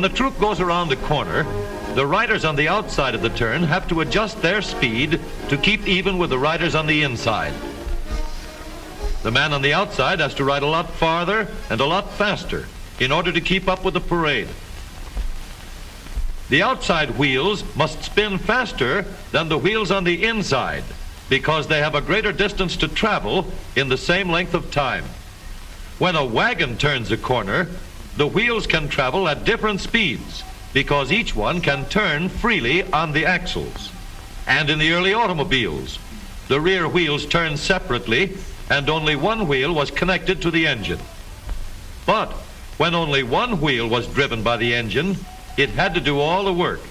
the troop goes around the corner, the riders on the outside of the turn have to adjust their speed to keep even with the riders on the inside. The man on the outside has to ride a lot farther and a lot faster in order to keep up with the parade. The outside wheels must spin faster than the wheels on the inside because they have a greater distance to travel in the same length of time. When a wagon turns a corner, the wheels can travel at different speeds because each one can turn freely on the axles. And in the early automobiles, the rear wheels turned separately and only one wheel was connected to the engine. But when only one wheel was driven by the engine, it had to do all the work,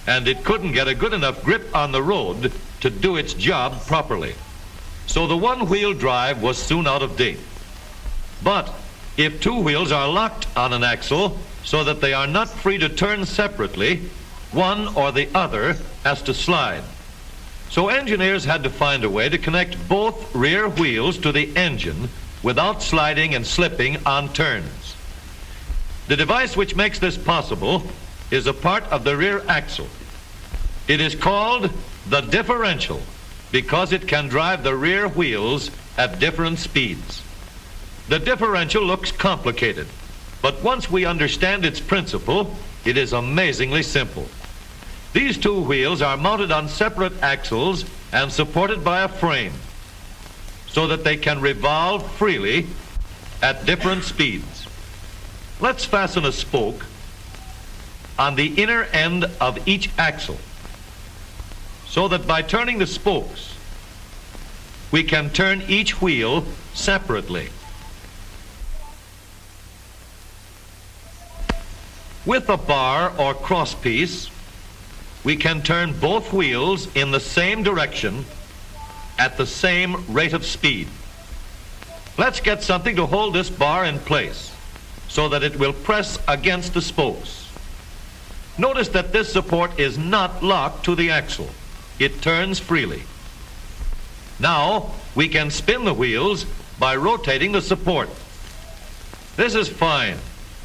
and it couldn't get a good enough grip on the road to do its job properly. So the one-wheel drive was soon out of date. But if two wheels are locked on an axle so that they are not free to turn separately, one or the other has to slide. So engineers had to find a way to connect both rear wheels to the engine without sliding and slipping on turns. The device which makes this possible is a part of the rear axle. It is called the differential because it can drive the rear wheels at different speeds. The differential looks complicated, but once we understand its principle, it is amazingly simple. These two wheels are mounted on separate axles and supported by a frame so that they can revolve freely at different speeds. Let's fasten a spoke on the inner end of each axle so that by turning the spokes, we can turn each wheel separately. With a bar or crosspiece, we can turn both wheels in the same direction at the same rate of speed. Let's get something to hold this bar in place so that it will press against the spokes. Notice that this support is not locked to the axle. It turns freely. Now we can spin the wheels by rotating the support. This is fine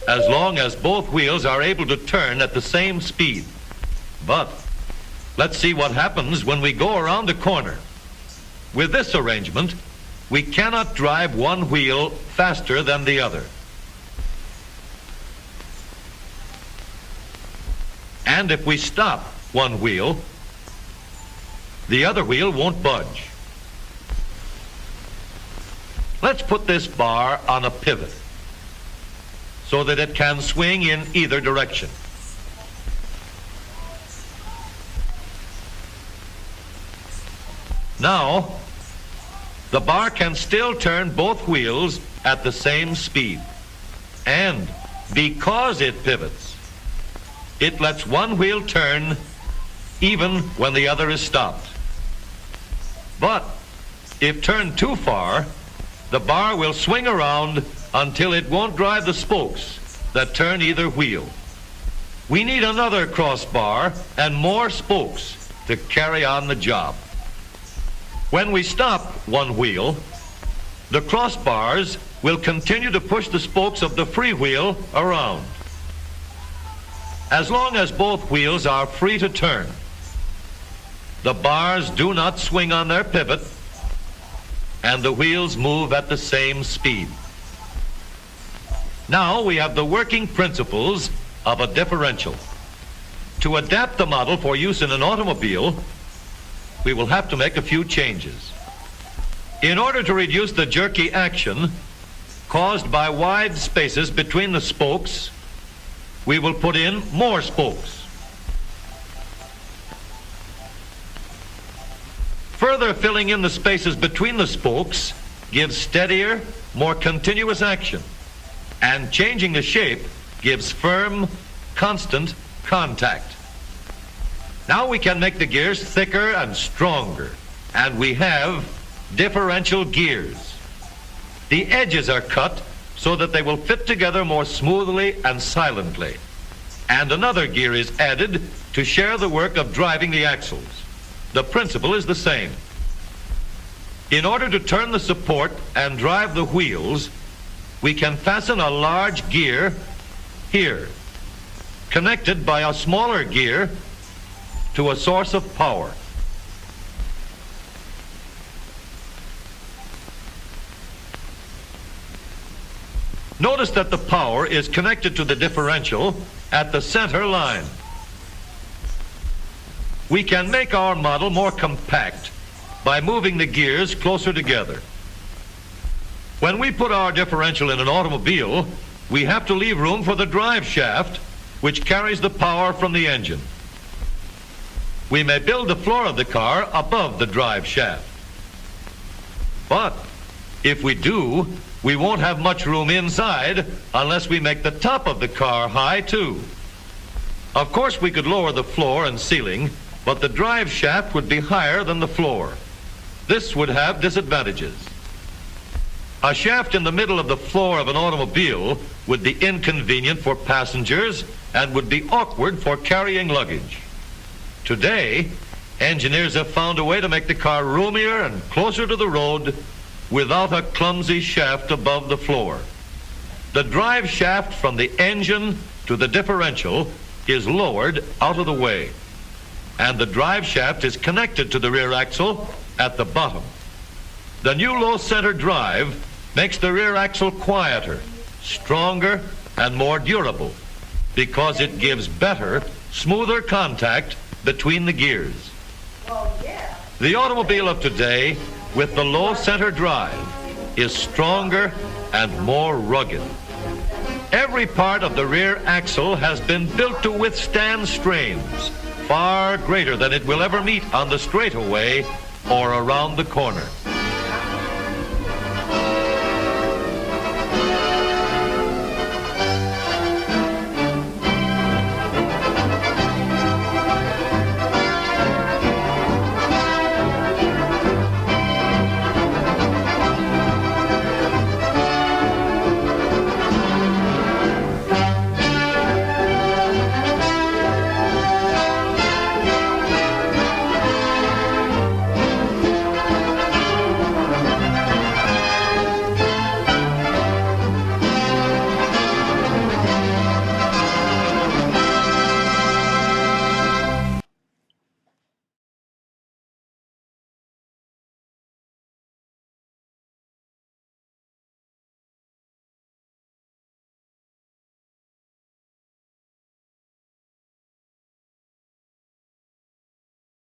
as long as both wheels are able to turn at the same speed. But let's see what happens when we go around the corner. With this arrangement, we cannot drive one wheel faster than the other. And if we stop one wheel, the other wheel won't budge. Let's put this bar on a pivot so that it can swing in either direction. Now, the bar can still turn both wheels at the same speed. And because it pivots, it lets one wheel turn even when the other is stopped. But if turned too far, the bar will swing around until it won't drive the spokes that turn either wheel. We need another crossbar and more spokes to carry on the job. When we stop one wheel, the crossbars will continue to push the spokes of the free wheel around. As long as both wheels are free to turn, the bars do not swing on their pivot and the wheels move at the same speed. Now we have the working principles of a differential. To adapt the model for use in an automobile, we will have to make a few changes. In order to reduce the jerky action caused by wide spaces between the spokes, we will put in more spokes. Further filling in the spaces between the spokes gives steadier, more continuous action, and changing the shape gives firm, constant contact. Now we can make the gears thicker and stronger, and we have differential gears. The edges are cut so that they will fit together more smoothly and silently, and another gear is added to share the work of driving the axles. The principle is the same. In order to turn the support and drive the wheels, we can fasten a large gear here. connected by a smaller gear to a source of power. Notice that the power is connected to the differential at the center line. We can make our model more compact by moving the gears closer together. When we put our differential in an automobile, we have to leave room for the drive shaft, which carries the power from the engine. We may build the floor of the car above the drive shaft. But if we do, we won't have much room inside unless we make the top of the car high too. Of course, we could lower the floor and ceiling, but the drive shaft would be higher than the floor. This would have disadvantages. A shaft in the middle of the floor of an automobile would be inconvenient for passengers and would be awkward for carrying luggage. Today, engineers have found a way to make the car roomier and closer to the road without a clumsy shaft above the floor. The drive shaft from the engine to the differential is lowered out of the way, and the drive shaft is connected to the rear axle at the bottom. The new low center drive makes the rear axle quieter, stronger, and more durable because it gives better, smoother contact between the gears. The automobile of today with the low center drive is stronger and more rugged. Every part of the rear axle has been built to withstand strains far greater than it will ever meet on the straightaway or around the corner.